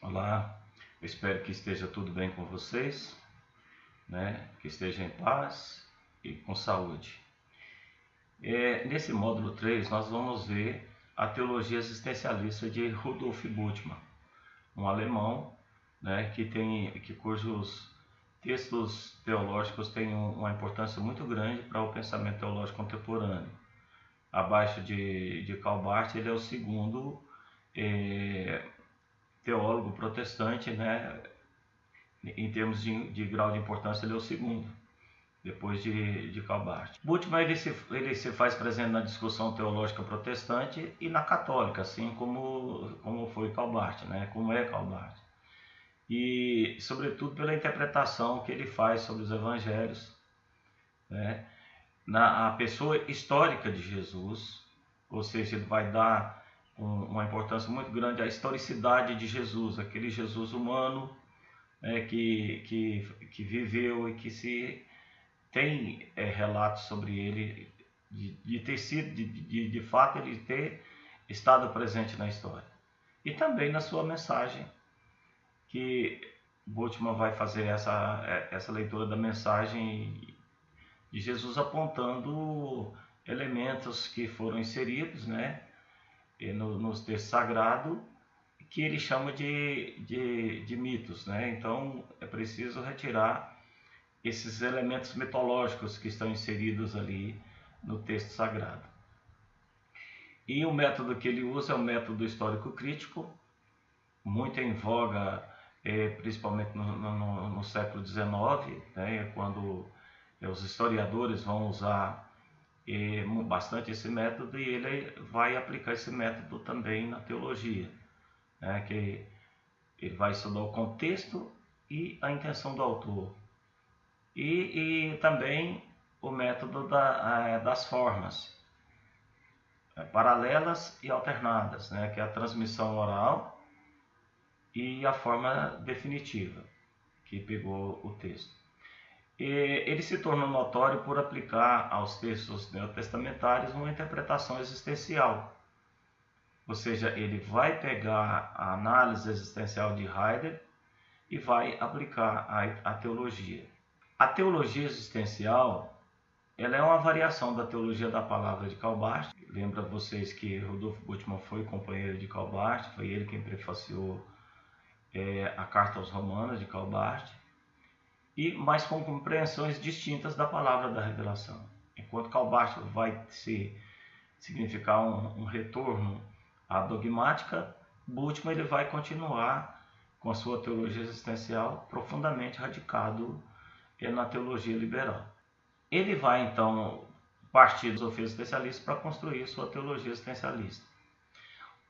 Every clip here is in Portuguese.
Olá, eu espero que esteja tudo bem com vocês, né? Que esteja em paz e com saúde. Nesse módulo 3 nós vamos ver a teologia existencialista de Rudolf Bultmann, um alemão, né, cujos textos teológicos têm uma importância muito grande para o pensamento teológico contemporâneo. Abaixo de Karl Barth, ele é o segundo teólogo protestante, né? Em termos de grau de importância, ele é o segundo, depois de Karl Barth. Bultmann ele se faz presente na discussão teológica protestante e na católica, assim como foi Karl Barth, né? Como é Karl Barth. E, sobretudo, pela interpretação que ele faz sobre os evangelhos, né? A pessoa histórica de Jesus, ou seja, ele vai dar uma importância muito grande à historicidade de Jesus, aquele Jesus humano, que viveu e que se tem relatos sobre ele de ter sido, de fato, ele ter estado presente na história. E também na sua mensagem, que Bultmann vai fazer essa leitura da mensagem de Jesus apontando elementos que foram inseridos, né, nos textos sagrados, que ele chama de mitos, né? Então é preciso retirar esses elementos mitológicos que estão inseridos ali no texto sagrado. E o método que ele usa é o método histórico crítico, muito em voga, principalmente no século XIX, né, quando os historiadores vão usar bastante esse método, e ele vai aplicar esse método também na teologia, né, que ele vai estudar o contexto e a intenção do autor. E também o método das formas paralelas e alternadas, né, que é a transmissão oral e a forma definitiva, que pegou o texto. Ele se tornou notório por aplicar aos textos neotestamentários uma interpretação existencial. Ou seja, ele vai pegar a análise existencial de Heidegger e vai aplicar a teologia. A teologia existencial, ela é uma variação da teologia da palavra de Karl Barth. Lembra vocês que Rudolf Bultmann foi companheiro de Karl Barth, foi ele quem prefaciou a Carta aos Romanos de Karl Barth, mas com compreensões distintas da palavra da revelação. Enquanto Karl Barth vai significar um retorno à dogmática, Bultmann ele vai continuar com a sua teologia existencial profundamente radicado na teologia liberal. Ele vai então partir da filosofia existencialista para construir sua teologia existencialista.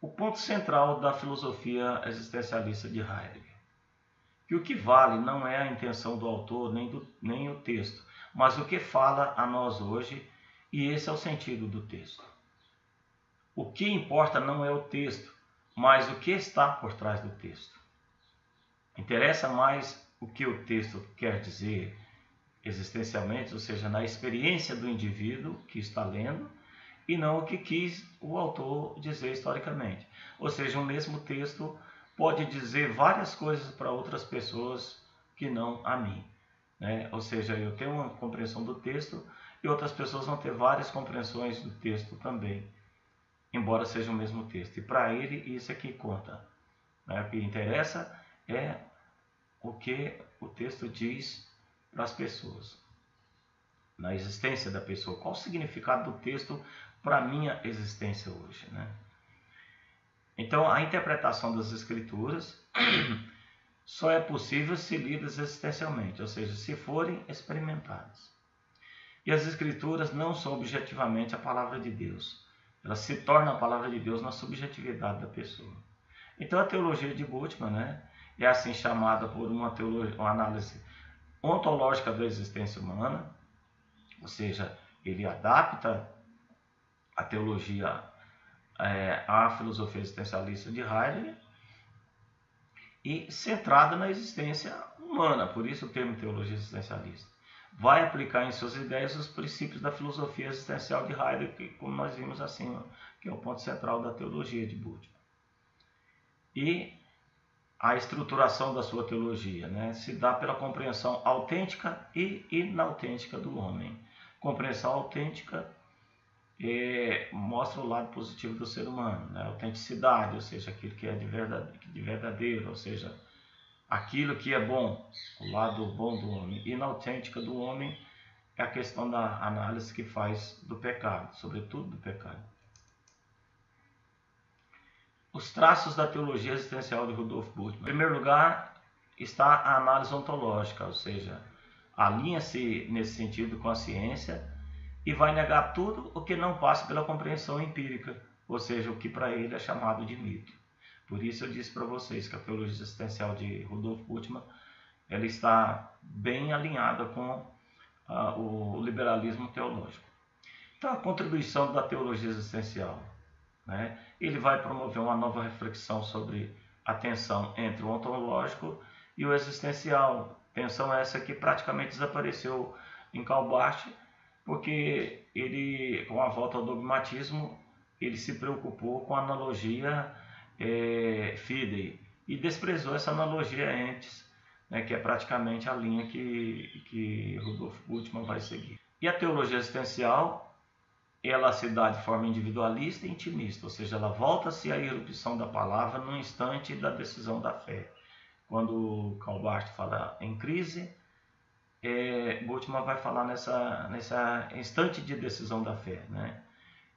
O ponto central da filosofia existencialista de Heidegger, que o que vale não é a intenção do autor nem o texto, mas o que fala a nós hoje, e esse é o sentido do texto. O que importa não é o texto, mas o que está por trás do texto. Interessa mais o que o texto quer dizer existencialmente, ou seja, na experiência do indivíduo que está lendo, e não o que quis o autor dizer historicamente. Ou seja, o mesmo texto pode dizer várias coisas para outras pessoas que não a mim, né? Ou seja, eu tenho uma compreensão do texto e outras pessoas vão ter várias compreensões do texto também, embora seja o mesmo texto. E para ele isso é que conta, né? O que interessa é o que o texto diz para as pessoas, na existência da pessoa. Qual o significado do texto para a minha existência hoje, né? Então, a interpretação das escrituras só é possível se lidas existencialmente, ou seja, se forem experimentadas. E as escrituras não são objetivamente a palavra de Deus. Elas se tornam a palavra de Deus na subjetividade da pessoa. Então, a teologia de Bultmann, né, é assim chamada por uma análise ontológica da existência humana, ou seja, ele adapta a teologia à filosofia existencialista de Heidegger e centrada na existência humana, por isso o termo teologia existencialista. Vai aplicar em suas ideias os princípios da filosofia existencial de Heidegger, que, como nós vimos acima, que é o ponto central da teologia de Bultmann. E a estruturação da sua teologia, né? Se dá pela compreensão autêntica e inautêntica do homem. Compreensão autêntica mostra o lado positivo do ser humano, né? Autenticidade, ou seja, aquilo que é de verdadeiro, ou seja, aquilo que é bom, o lado bom do homem. Inautêntica do homem é a questão da análise que faz do pecado, sobretudo do pecado. Os traços da teologia existencial de Rudolf Bultmann. Em primeiro lugar, está a análise ontológica, ou seja, alinha-se nesse sentido com a ciência e vai negar tudo o que não passa pela compreensão empírica, ou seja, o que para ele é chamado de mito. Por isso eu disse para vocês que a teologia existencial de Rudolf Bultmann ela está bem alinhada com o liberalismo teológico. Então, a contribuição da teologia existencial, né? Ele vai promover uma nova reflexão sobre a tensão entre o ontológico e o existencial. Tensão essa que praticamente desapareceu em Karl Barth, porque ele, com a volta ao dogmatismo, ele se preocupou com a analogia fidei e desprezou essa analogia entes, né, que é praticamente a linha que Rudolf Bultmann vai seguir. E a teologia existencial, ela se dá de forma individualista e intimista, ou seja, ela volta-se à irrupção da palavra no instante da decisão da fé. Quando Karl Barth fala em crise, Bultmann vai falar nessa instante de decisão da fé, né?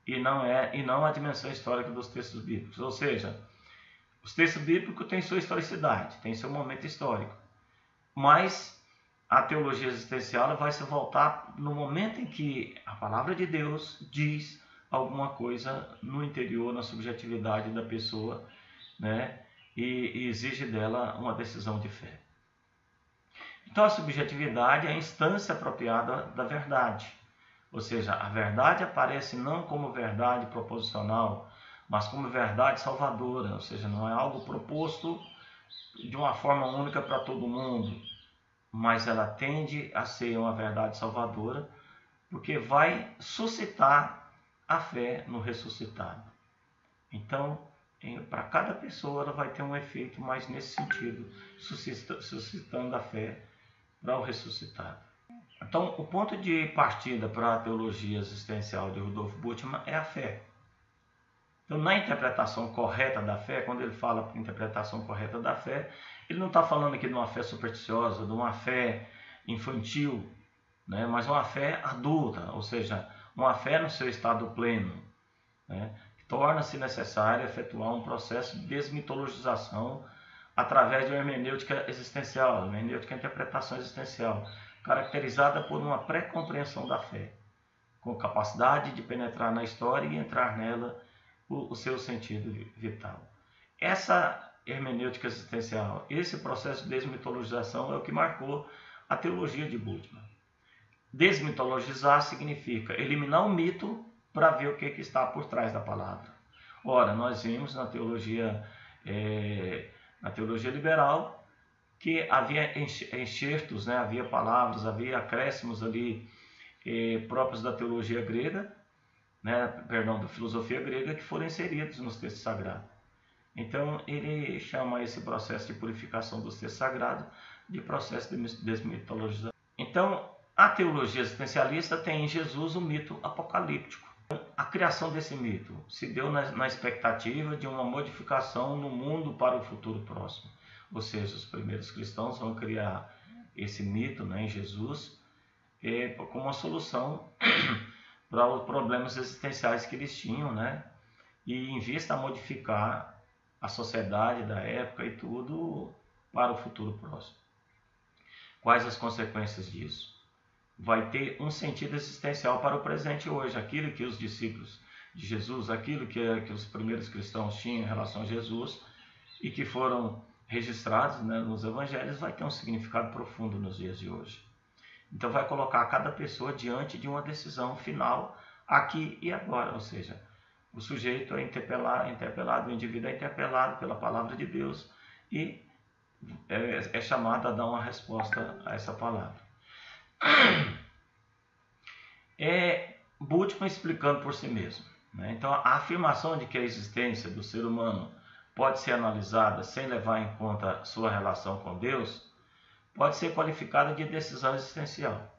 E não a dimensão histórica dos textos bíblicos, ou seja, os textos bíblicos têm sua historicidade, têm seu momento histórico, mas a teologia existencial vai se voltar no momento em que a palavra de Deus diz alguma coisa no interior, na subjetividade da pessoa, né? E exige dela uma decisão de fé. Então a subjetividade é a instância apropriada da verdade, ou seja, a verdade aparece não como verdade proposicional, mas como verdade salvadora, ou seja, não é algo proposto de uma forma única para todo mundo, mas ela tende a ser uma verdade salvadora, porque vai suscitar a fé no ressuscitado. Então, para cada pessoa, ela vai ter um efeito mais nesse sentido, suscitando a fé para o ressuscitado. Então, o ponto de partida para a teologia existencial de Rudolf Bultmann é a fé. Então, na interpretação correta da fé, quando ele fala interpretação correta da fé, ele não está falando aqui de uma fé supersticiosa, de uma fé infantil, né? Mas uma fé adulta, ou seja, uma fé no seu estado pleno, né? Torna-se necessário efetuar um processo de desmitologização através de uma hermenêutica existencial, hermenêutica interpretação existencial, caracterizada por uma pré-compreensão da fé, com capacidade de penetrar na história e entrar nela o seu sentido vital. Essa hermenêutica existencial, esse processo de desmitologização é o que marcou a teologia de Bultmann. Desmitologizar significa eliminar o mito para ver o que está por trás da palavra. Ora, nós vimos na teologia liberal que havia enxertos, né? Havia palavras, havia acréscimos ali próprios da teologia grega, né? Perdão, da filosofia grega, que foram inseridos nos textos sagrados. Então, ele chama esse processo de purificação dos textos sagrados de processo de desmitologização. Então, a teologia existencialista tem em Jesus o mito apocalíptico. A criação desse mito se deu na expectativa de uma modificação no mundo para o futuro próximo. Ou seja, os primeiros cristãos vão criar esse mito, né, em Jesus como uma solução para os problemas existenciais que eles tinham, né? E em vista a modificar a sociedade da época e tudo para o futuro próximo. Quais as consequências disso? Vai ter um sentido existencial para o presente hoje. Aquilo que os discípulos de Jesus, aquilo que os primeiros cristãos tinham em relação a Jesus e que foram registrados, né, nos evangelhos, vai ter um significado profundo nos dias de hoje. Então vai colocar cada pessoa diante de uma decisão final aqui e agora, ou seja, o sujeito é interpelado, o indivíduo é interpelado pela palavra de Deus e é chamado a dar uma resposta a essa palavra. Bultmann explicando por si mesmo, né? Então, a afirmação de que a existência do ser humano pode ser analisada sem levar em conta sua relação com Deus, pode ser qualificada de decisão existencial.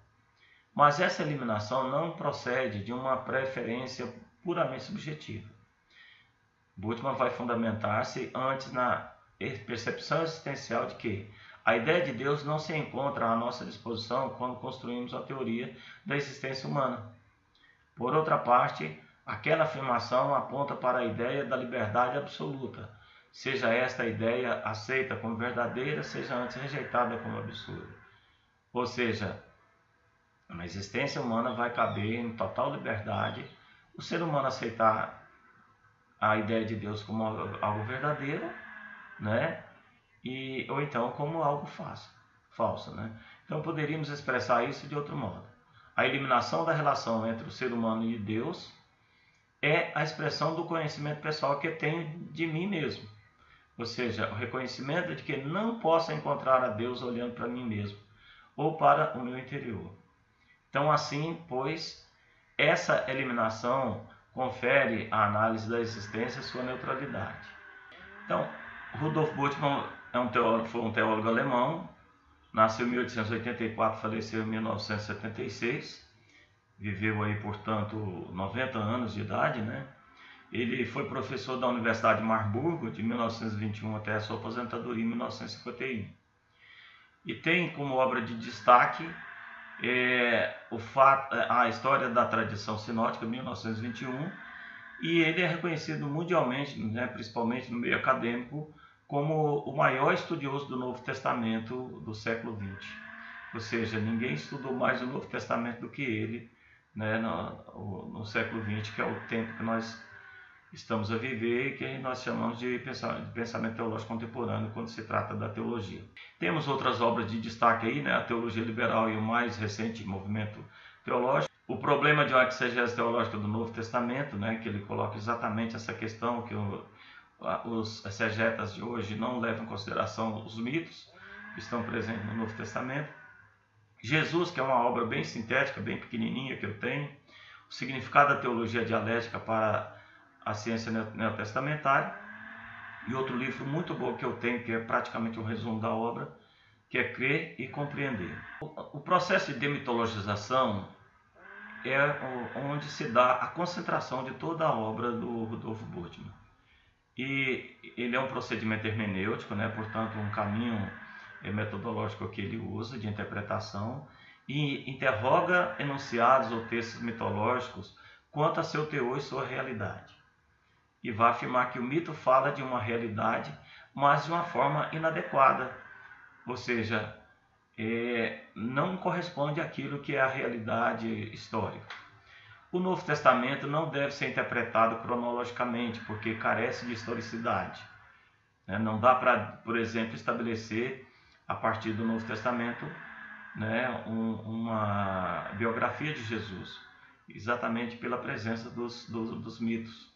Mas essa eliminação não procede de uma preferência puramente subjetiva. Bultmann vai fundamentar-se antes na percepção existencial de que a ideia de Deus não se encontra à nossa disposição quando construímos a teoria da existência humana. Por outra parte, aquela afirmação aponta para a ideia da liberdade absoluta, seja esta ideia aceita como verdadeira, seja antes rejeitada como absurda. Ou seja, na existência humana vai caber em total liberdade o ser humano aceitar a ideia de Deus como algo verdadeiro, né? Ou então como algo falso, né? Então poderíamos expressar isso de outro modo. A eliminação da relação entre o ser humano e Deus é a expressão do conhecimento pessoal que eu tenho de mim mesmo. Ou seja, o reconhecimento de que não posso encontrar a Deus olhando para mim mesmo ou para o meu interior. Então, assim, pois, essa eliminação confere à análise da existência sua neutralidade. Então, Rudolf Bultmann foi um teólogo alemão, nasceu em 1884, faleceu em 1976, viveu aí, portanto, 90 anos de idade, né? Ele foi professor da Universidade de Marburgo de 1921 até a sua aposentadoria em 1951. E tem como obra de destaque a História da Tradição Sinótica, 1921, e ele é reconhecido mundialmente, né, principalmente no meio acadêmico, como o maior estudioso do Novo Testamento do século XX. Ou seja, ninguém estudou mais o Novo Testamento do que ele, né, no século XX, que é o tempo que nós estamos a viver e que nós chamamos de pensamento teológico contemporâneo quando se trata da teologia. Temos outras obras de destaque aí, né, a Teologia Liberal e o mais recente movimento teológico. O problema de uma exegese teológica do Novo Testamento, né, que ele coloca exatamente essa questão que os exegetas de hoje não levam em consideração os mitos que estão presentes no Novo Testamento. Jesus, que é uma obra bem sintética, bem pequenininha que eu tenho. O significado da teologia dialética para a ciência neotestamentária. E outro livro muito bom que eu tenho, que é praticamente um resumo da obra, que é Crer e Compreender. O processo de demitologização é onde se dá a concentração de toda a obra do Rudolf Bultmann. E ele é um procedimento hermenêutico, né? Portanto, um caminho metodológico que ele usa de interpretação e interroga enunciados ou textos mitológicos quanto a seu teor e sua realidade. E vai afirmar que o mito fala de uma realidade, mas de uma forma inadequada, ou seja, não corresponde àquilo que é a realidade histórica. O Novo Testamento não deve ser interpretado cronologicamente, porque carece de historicidade. Não dá para, por exemplo, estabelecer, a partir do Novo Testamento, né, uma biografia de Jesus, exatamente pela presença dos mitos.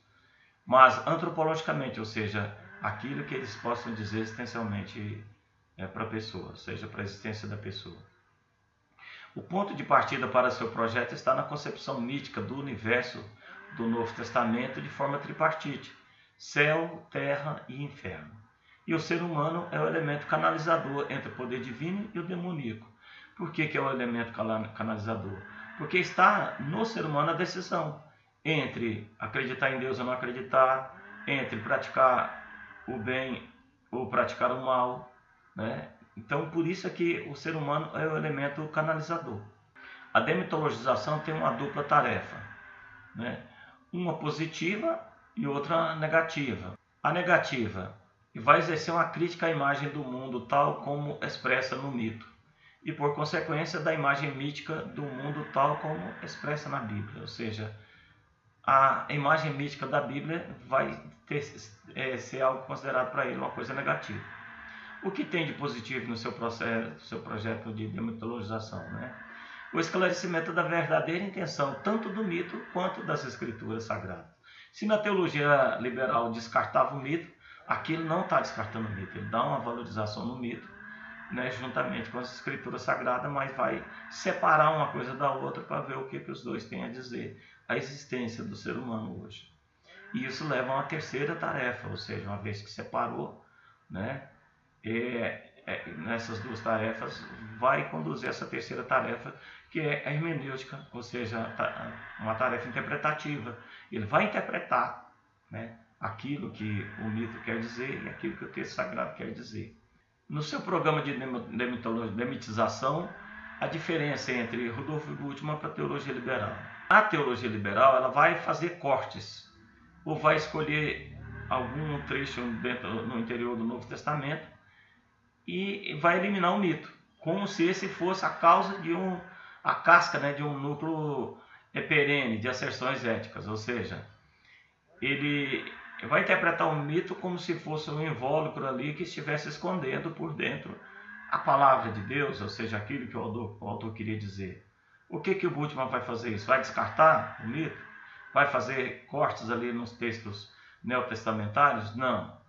Mas antropologicamente, ou seja, aquilo que eles possam dizer existencialmente para a pessoa, seja para a existência da pessoa. O ponto de partida para seu projeto está na concepção mítica do universo do Novo Testamento de forma tripartite: céu, terra e inferno. E o ser humano é o elemento canalizador entre o poder divino e o demoníaco. Por que é o elemento canalizador? Porque está no ser humano a decisão entre acreditar em Deus ou não acreditar, entre praticar o bem ou praticar o mal, né? Então, por isso é que o ser humano é o elemento canalizador. A demitologização tem uma dupla tarefa, né? Uma positiva e outra negativa. A negativa vai exercer uma crítica à imagem do mundo tal como expressa no mito e, por consequência, da imagem mítica do mundo tal como expressa na Bíblia. Ou seja, a imagem mítica da Bíblia vai ser algo considerado para ele uma coisa negativa. O que tem de positivo no seu projeto de demitologização, né? O esclarecimento da verdadeira intenção, tanto do mito quanto das escrituras sagradas. Se na teologia liberal descartava o mito, aqui ele não está descartando o mito, ele dá uma valorização no mito, né, juntamente com as escrituras sagradas, mas vai separar uma coisa da outra para ver o que os dois têm a dizer, a existência do ser humano hoje. E isso leva a uma terceira tarefa, ou seja, uma vez que separou, né, nessas duas tarefas, vai conduzir essa terceira tarefa, que é a hermenêutica, ou seja, uma tarefa interpretativa. Ele vai interpretar, né, aquilo que o mito quer dizer e aquilo que o texto sagrado quer dizer. No seu programa de demitização, a diferença entre Rudolf Bultmann para a teologia liberal. A teologia liberal ela vai fazer cortes, ou vai escolher algum trecho no interior do Novo Testamento e vai eliminar o mito, como se esse fosse a causa de a casca, né, de um núcleo perene de asserções éticas, ou seja, ele vai interpretar o mito como se fosse um invólucro ali que estivesse escondendo por dentro a palavra de Deus, ou seja, aquilo que o autor queria dizer. O que o Bultmann vai fazer isso? Vai descartar o mito? Vai fazer cortes ali nos textos neotestamentários? Não.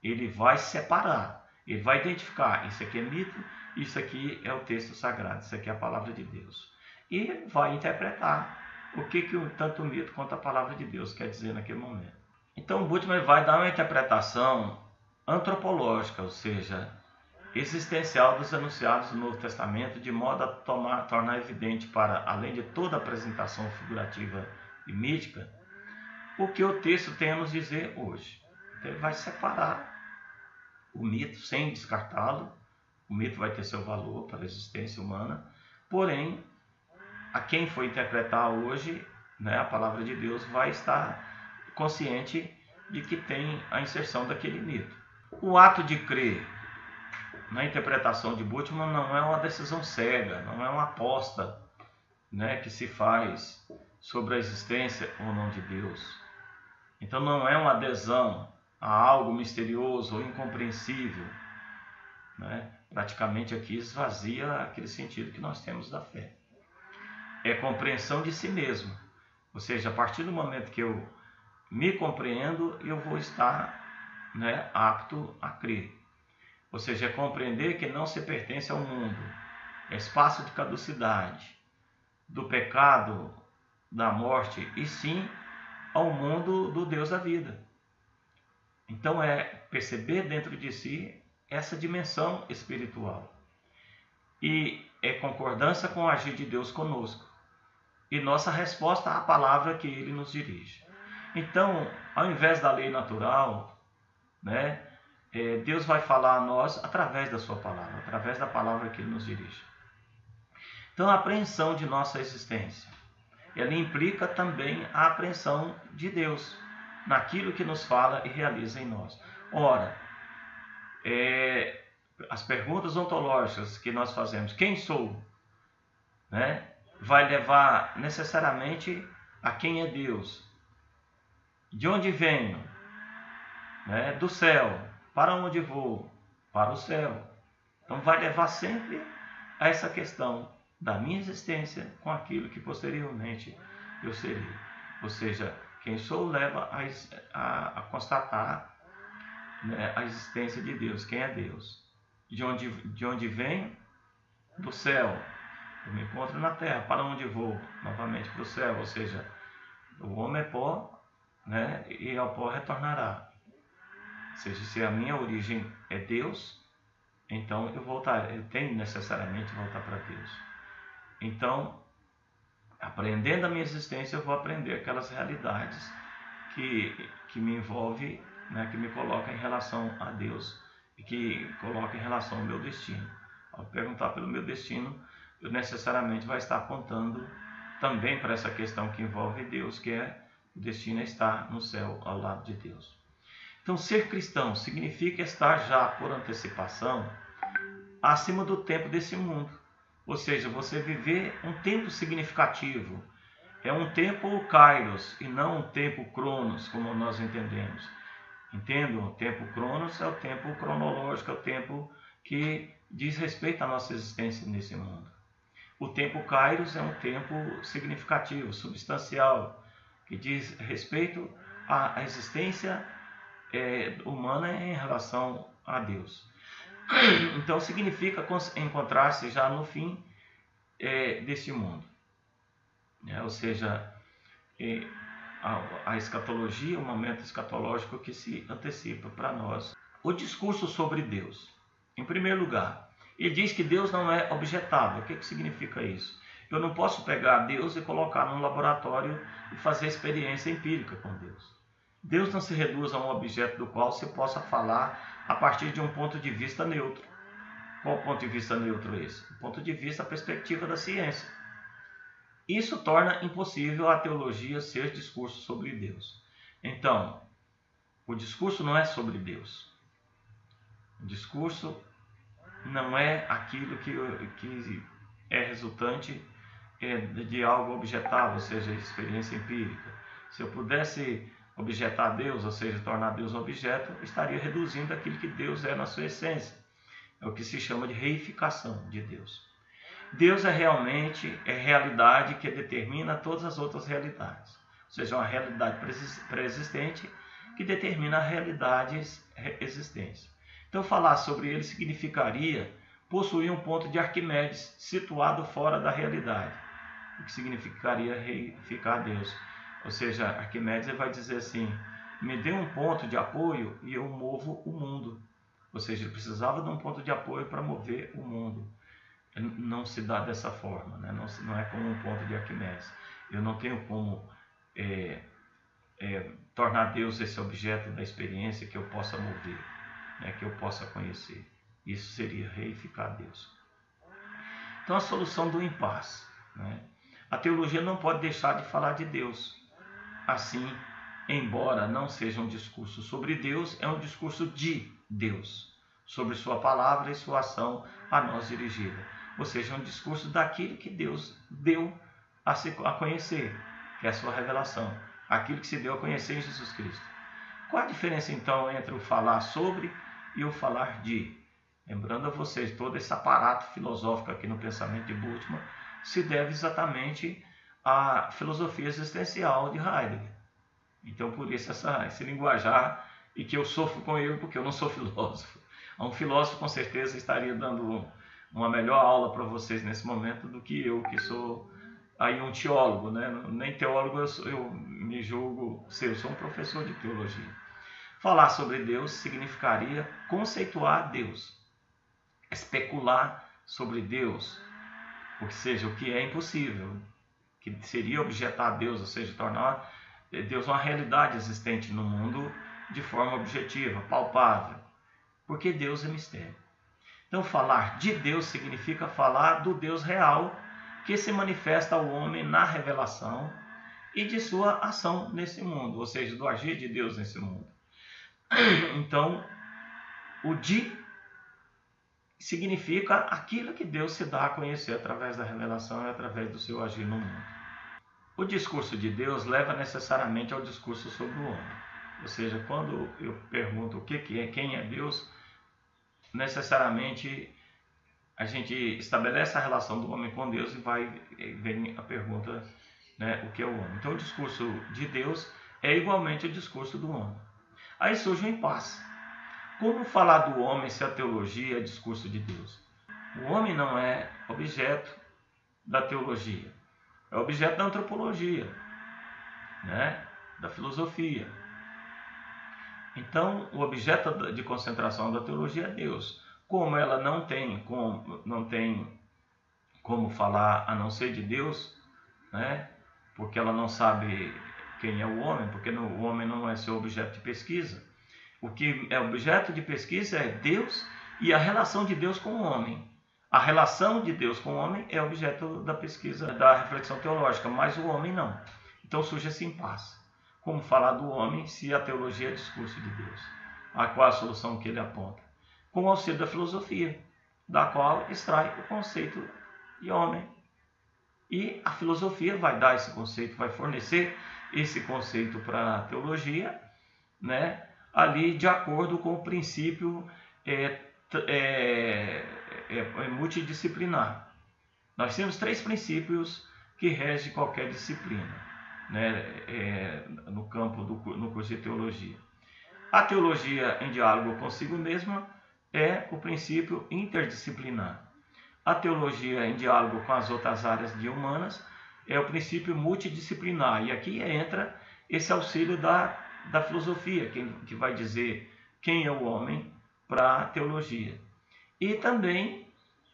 Ele vai separar, ele vai identificar, isso aqui é mito, isso aqui é o texto sagrado, isso aqui é a palavra de Deus. E vai interpretar o que tanto o mito quanto a palavra de Deus quer dizer naquele momento. Então o Bultmann vai dar uma interpretação antropológica, ou seja, existencial dos enunciados do Novo Testamento, de modo a tornar evidente para, além de toda a apresentação figurativa e mítica, o que o texto tem a nos dizer hoje. Então ele vai separar o mito sem descartá-lo. O mito vai ter seu valor para a existência humana, porém, a quem for interpretar hoje, né, a palavra de Deus vai estar consciente de que tem a inserção daquele mito. O ato de crer na interpretação de Bultmann não é uma decisão cega, não é uma aposta, né, que se faz sobre a existência ou não de Deus. Então não é uma adesão a algo misterioso ou incompreensível, né? Praticamente aqui esvazia aquele sentido que nós temos da fé. É compreensão de si mesmo, ou seja, a partir do momento que eu me compreendo, eu vou estar, né, apto a crer. Ou seja, é compreender que não se pertence ao mundo, é espaço de caducidade, do pecado, da morte, e sim ao mundo do Deus da vida. Então é perceber dentro de si essa dimensão espiritual. E é concordância com o agir de Deus conosco. E nossa resposta à palavra que Ele nos dirige. Então, ao invés da lei natural, né, Deus vai falar a nós através da sua palavra, através da palavra que Ele nos dirige. Então, a apreensão de nossa existência, ela implica também a apreensão de Deus, naquilo que nos fala e realiza em nós. Ora, as perguntas ontológicas que nós fazemos, quem sou, né, vai levar necessariamente a quem é Deus. De onde venho? Né, do céu. Para onde vou? Para o céu. Então vai levar sempre a essa questão da minha existência com aquilo que posteriormente eu serei. Ou seja, quem sou leva a constatar, né, a existência de Deus, quem é Deus. De onde venho? Do céu. Eu me encontro na terra. Para onde vou? Novamente para o céu. Ou seja, o homem é pó, né, e ao pó retornará. Ou seja, se a minha origem é Deus, então eu tenho necessariamente voltar para Deus. Então, aprendendo a minha existência, eu vou aprender aquelas realidades que me envolvem, né, que me colocam em relação a Deus e que colocam em relação ao meu destino. Ao perguntar pelo meu destino, eu necessariamente vai estar apontando também para essa questão que envolve Deus, que é o destino estar no céu ao lado de Deus. Então, ser cristão significa estar já por antecipação acima do tempo desse mundo. Ou seja, você viver um tempo significativo. É um tempo kairos e não um tempo cronos, como nós entendemos. Entendo? O tempo cronos é o tempo cronológico, é o tempo que diz respeito à nossa existência nesse mundo. O tempo kairos é um tempo significativo, substancial, que diz respeito à existência humana em relação a Deus. Então significa encontrar-se já no fim deste mundo. Ou seja, a escatologia, o momento escatológico que se antecipa para nós. O discurso sobre Deus. Em primeiro lugar, ele diz que Deus não é objetável. O que significa isso? Eu não posso pegar Deus e colocar num laboratório e fazer experiência empírica com Deus. Deus não se reduz a um objeto do qual se possa falar a partir de um ponto de vista neutro. Qual ponto de vista neutro é esse? O ponto de vista, a perspectiva da ciência. Isso torna impossível a teologia ser discurso sobre Deus. Então, o discurso não é sobre Deus. O discurso não é aquilo que é resultante de algo objetável, ou seja, experiência empírica. Se eu pudesse objetar Deus, ou seja, tornar Deus objeto, estaria reduzindo aquilo que Deus é na sua essência. É o que se chama de reificação de Deus. Deus é realidade que determina todas as outras realidades. Ou seja, uma realidade pré-existente que determina realidades existentes. Então, falar sobre ele significaria possuir um ponto de Arquimedes situado fora da realidade, o que significaria reificar Deus. Ou seja, Arquimedes vai dizer assim: me dê um ponto de apoio e eu movo o mundo. Ou seja, ele precisava de um ponto de apoio para mover o mundo. Não se dá dessa forma, né? Não é como um ponto de Arquimedes. Eu não tenho como tornar Deus esse objeto da experiência que eu possa mover, né? Que eu possa conhecer. Isso seria reificar Deus. Então, a solução do impasse, né? A teologia não pode deixar de falar de Deus. Assim, embora não seja um discurso sobre Deus, é um discurso de Deus, sobre sua palavra e sua ação a nós dirigida. Ou seja, é um discurso daquilo que Deus deu a conhecer, que é a sua revelação, aquilo que se deu a conhecer em Jesus Cristo. Qual a diferença, então, entre o falar sobre e o falar de? Lembrando a vocês, todo esse aparato filosófico aqui no pensamento de Bultmann se deve exatamente à filosofia existencial de Heidegger. Então, por isso, esse linguajar, e que eu sofro com ele porque eu não sou filósofo. Um filósofo, com certeza, estaria dando uma melhor aula para vocês nesse momento do que eu, que sou aí um teólogo, né? Nem teólogo eu me julgo ser, eu sou um professor de teologia. Falar sobre Deus significaria conceituar Deus, especular sobre Deus, ou seja, o que é impossível, que seria objetar Deus, ou seja, tornar Deus uma realidade existente no mundo de forma objetiva, palpável, porque Deus é mistério. Então, falar de Deus significa falar do Deus real que se manifesta ao homem na revelação e de sua ação nesse mundo, ou seja, do agir de Deus nesse mundo. Então, o de significa aquilo que Deus se dá a conhecer através da revelação e através do seu agir no mundo. O discurso de Deus leva necessariamente ao discurso sobre o homem. Ou seja, quando eu pergunto o que é, quem é Deus, necessariamente a gente estabelece a relação do homem com Deus e vem a pergunta, né, o que é o homem. Então, o discurso de Deus é igualmente o discurso do homem. Aí surge um impasse. Como falar do homem se a teologia é discurso de Deus? O homem não é objeto da teologia, é objeto da antropologia, né? Da filosofia. Então, o objeto de concentração da teologia é Deus. Como ela não tem como falar a não ser de Deus, né? Porque ela não sabe quem é o homem, porque o homem não é seu objeto de pesquisa. O que é objeto de pesquisa é Deus e a relação de Deus com o homem. A relação de Deus com o homem é objeto da pesquisa, da reflexão teológica, mas o homem não. Então surge esse impasse. Como falar do homem se a teologia é discurso de Deus? Qual a solução que ele aponta? Com o auxílio da filosofia, da qual extrai o conceito de homem. E a filosofia vai dar esse conceito, vai fornecer esse conceito para a teologia, né? Ali de acordo com o princípio multidisciplinar. Nós temos 3 princípios que regem qualquer disciplina, né? No campo no curso de teologia. A teologia em diálogo consigo mesma é o princípio interdisciplinar. A teologia em diálogo com as outras áreas de humanas é o princípio multidisciplinar. E aqui entra esse auxílio da filosofia, que vai dizer quem é o homem para a teologia. E também,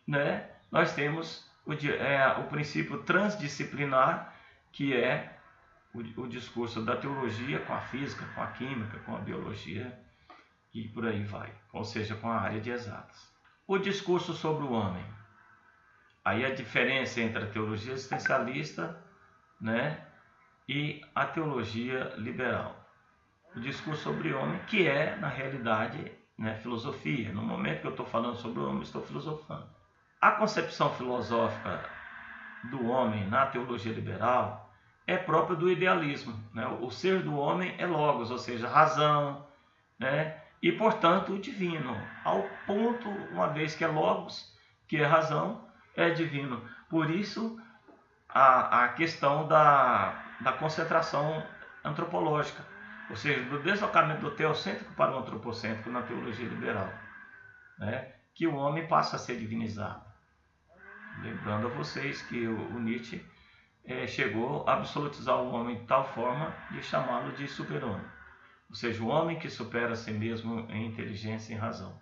né, nós temos o princípio transdisciplinar, que é o discurso da teologia com a física, com a química, com a biologia e por aí vai, ou seja, com a área de exatas. O discurso sobre o homem. Aí a diferença entre a teologia existencialista, né, e a teologia liberal. O discurso sobre o homem, que é, na realidade, né, filosofia. No momento que eu estou falando sobre o homem, estou filosofando. A concepção filosófica do homem na teologia liberal é própria do idealismo, né? O ser do homem é logos, ou seja, razão, né? E, portanto, o divino, ao ponto, uma vez que é logos, que é razão, é divino. Por isso, a questão da concentração antropológica, ou seja, do deslocamento do teocêntrico para o antropocêntrico na teologia liberal, né? Que o homem passa a ser divinizado. Lembrando a vocês que o Nietzsche chegou a absolutizar o homem de tal forma de chamá-lo de super-homem, ou seja, o homem que supera a si mesmo em inteligência e em razão.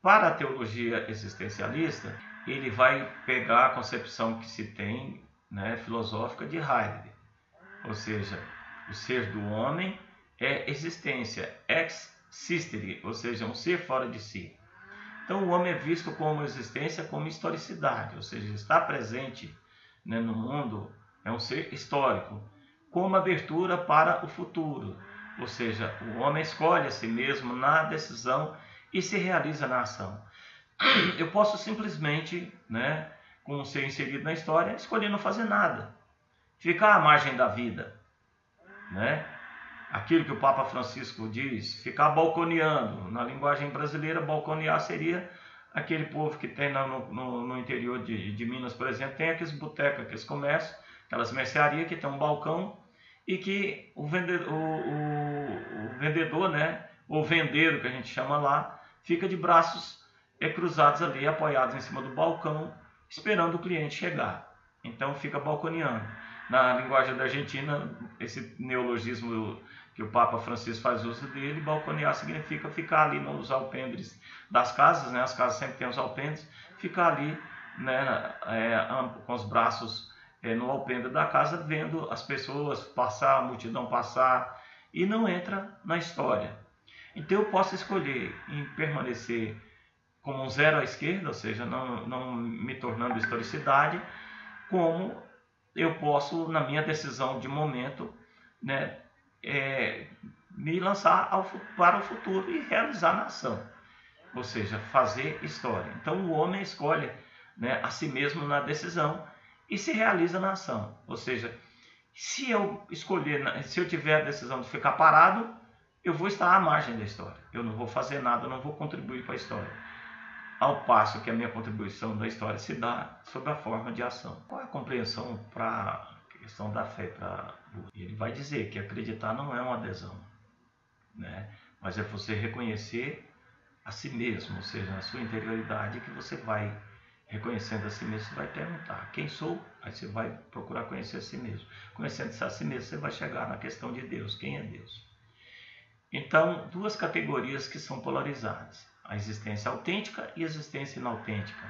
Para a teologia existencialista, ele vai pegar a concepção que se tem, né, filosófica de Heidegger, ou seja, o ser do homem é existência, ex sistere, ou seja, um ser fora de si. Então o homem é visto como existência, como historicidade, ou seja, está presente, né, no mundo, é um ser histórico, com uma abertura para o futuro, ou seja, o homem escolhe a si mesmo na decisão e se realiza na ação. Eu posso simplesmente, né, como ser inserido na história, escolher não fazer nada, ficar à margem da vida, né? Aquilo que o Papa Francisco diz, ficar balconeando. Na linguagem brasileira, balconear seria aquele povo que tem no interior de Minas, por exemplo, tem aqueles botecos, aqueles comércios, aquelas mercearias que tem um balcão e que o vendedor, né, ou vendeiro, que a gente chama lá, fica de braços cruzados ali, apoiados em cima do balcão, esperando o cliente chegar. Então fica balconeando. Na linguagem da Argentina, esse neologismo que o Papa Francisco faz uso dele, balconear significa ficar ali nos alpendres das casas, né? As casas sempre têm os alpendres, ficar ali, né, com os braços no alpendre da casa, vendo as pessoas passar, a multidão passar, e não entra na história. Então eu posso escolher em permanecer como um zero à esquerda, ou seja, não me tornando historicidade, como eu posso, na minha decisão de momento, né, me lançar para o futuro e realizar na ação, ou seja, fazer história. Então o homem escolhe, né, a si mesmo na decisão e se realiza na ação. Ou seja, se eu tiver a decisão de ficar parado, eu vou estar à margem da história. Eu não vou fazer nada, eu não vou contribuir para a história. Ao passo que a minha contribuição da história se dá sob a forma de ação. Qual é a compreensão para a questão da fé para Buda? Ele vai dizer que acreditar não é uma adesão, né? Mas é você reconhecer a si mesmo, ou seja, na sua interioridade, que você vai reconhecendo a si mesmo, você vai perguntar quem sou, aí você vai procurar conhecer a si mesmo. Conhecendo-se a si mesmo, você vai chegar na questão de Deus, quem é Deus? Então, duas categorias que são polarizadas: a existência autêntica e a existência inautêntica.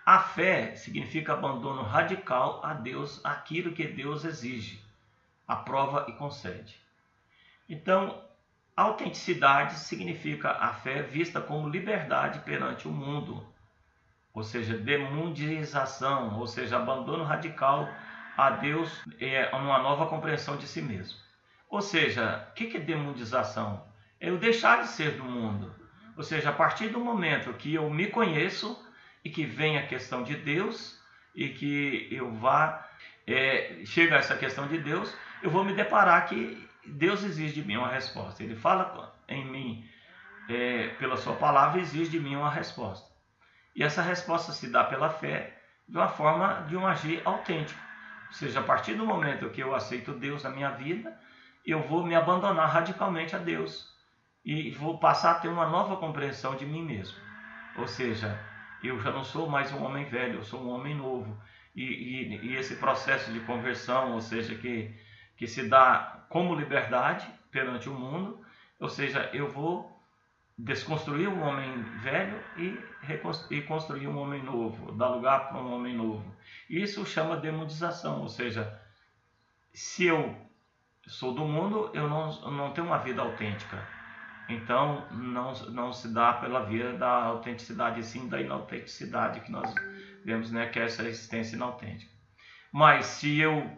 A fé significa abandono radical a Deus, aquilo que Deus exige, aprova e concede. Então, autenticidade significa a fé vista como liberdade perante o mundo, ou seja, demundização, ou seja, abandono radical a Deus, uma nova compreensão de si mesmo. Ou seja, o que é demundização? É eu deixar de ser do mundo. Ou seja, a partir do momento que eu me conheço e que vem a questão de Deus e que eu chega a essa questão de Deus, eu vou me deparar que Deus exige de mim uma resposta. Ele fala em mim, pela sua palavra, exige de mim uma resposta. E essa resposta se dá pela fé, de uma forma de um agir autêntico. Ou seja, a partir do momento que eu aceito Deus na minha vida, eu vou me abandonar radicalmente a Deus e vou passar a ter uma nova compreensão de mim mesmo. Ou seja, eu já não sou mais um homem velho, eu sou um homem novo. E esse processo de conversão, ou seja, que que se dá como liberdade perante o mundo, ou seja, eu vou desconstruir o homem velho e construir um homem novo, dar lugar para um homem novo. Isso chama demonização, ou seja, se eu sou do mundo, eu não tenho uma vida autêntica. Então, não se dá pela via da autenticidade, sim da inautenticidade que nós vemos, né, que é essa existência inautêntica. Mas se eu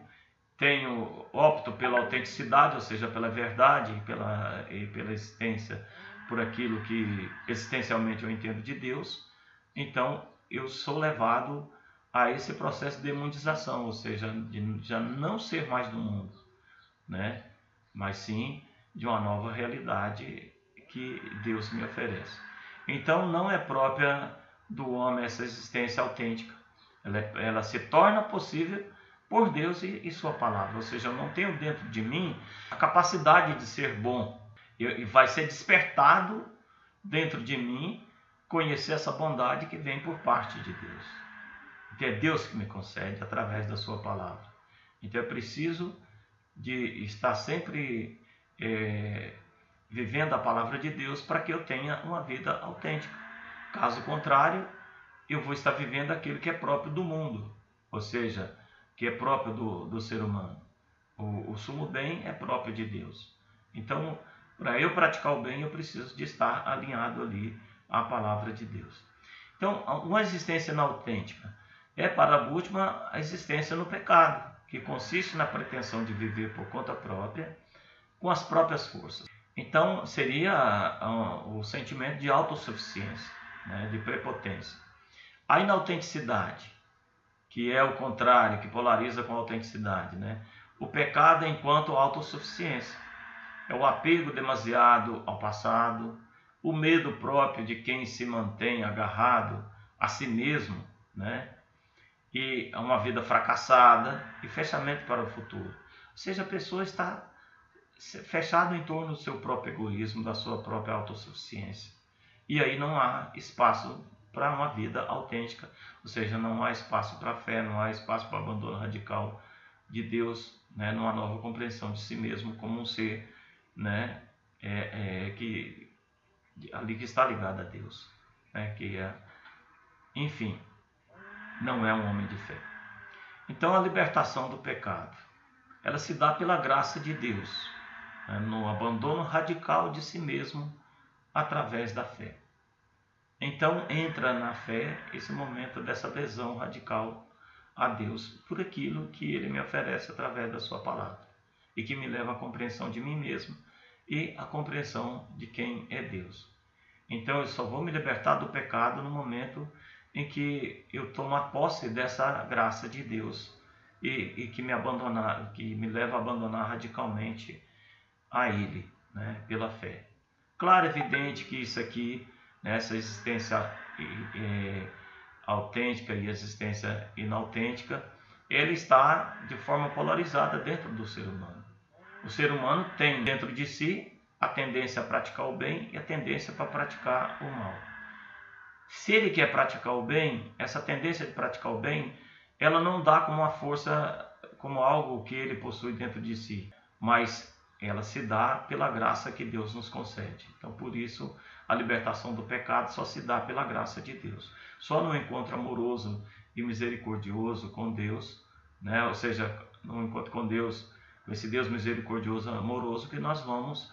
opto pela autenticidade, ou seja, pela verdade e pela existência, por aquilo que existencialmente eu entendo de Deus, então eu sou levado a esse processo de demonização, ou seja, de já não ser mais do mundo, né? Mas sim de uma nova realidade que Deus me oferece. Então não é própria do homem essa existência autêntica. Ela se torna possível por Deus e sua palavra. Ou seja, eu não tenho dentro de mim a capacidade de ser bom. E vai ser despertado dentro de mim conhecer essa bondade que vem por parte de Deus. Que é Deus que me concede através da sua palavra. Então é preciso de estar sempre vivendo a palavra de Deus para que eu tenha uma vida autêntica. Caso contrário, eu vou estar vivendo aquilo que é próprio do mundo, ou seja, que é próprio do ser humano. O sumo bem é próprio de Deus. Então, para eu praticar o bem, eu preciso de estar alinhado ali à palavra de Deus. Então, uma existência inautêntica é, para a última, a existência no pecado, que consiste na pretensão de viver por conta própria, com as próprias forças. Então, seria o sentimento de autossuficiência, né, de prepotência. A inautenticidade, que é o contrário, que polariza com a autenticidade, né? O pecado enquanto autossuficiência. É o apego demasiado ao passado, o medo próprio de quem se mantém agarrado a si mesmo, né? E a uma vida fracassada e fechamento para o futuro. Ou seja, a pessoa está fechada em torno do seu próprio egoísmo, da sua própria autossuficiência. E aí não há espaço para uma vida autêntica, ou seja, não há espaço para a fé, não há espaço para o abandono radical de Deus, né? Numa nova compreensão de si mesmo como um ser, né? Ali que está ligado a Deus, né? Enfim, não é um homem de fé. Então a libertação do pecado, ela se dá pela graça de Deus, né? No abandono radical de si mesmo através da fé. Então entra na fé esse momento dessa adesão radical a Deus por aquilo que Ele me oferece através da sua palavra e que me leva à compreensão de mim mesmo e à compreensão de quem é Deus. Então eu só vou me libertar do pecado no momento em que eu tomo a posse dessa graça de Deus e que me leva a abandonar radicalmente a Ele, né, pela fé. Claro, é evidente que isso aqui, essa existência autêntica e existência inautêntica, ele está de forma polarizada dentro do ser humano. O ser humano tem dentro de si a tendência a praticar o bem e a tendência para praticar o mal. Se ele quer praticar o bem, essa tendência de praticar o bem, ela não dá como uma força, como algo que ele possui dentro de si, mas ela se dá pela graça que Deus nos concede. Então, por isso, a libertação do pecado só se dá pela graça de Deus. Só no encontro amoroso e misericordioso com Deus, né? Ou seja, no encontro com Deus, com esse Deus misericordioso, amoroso, que nós vamos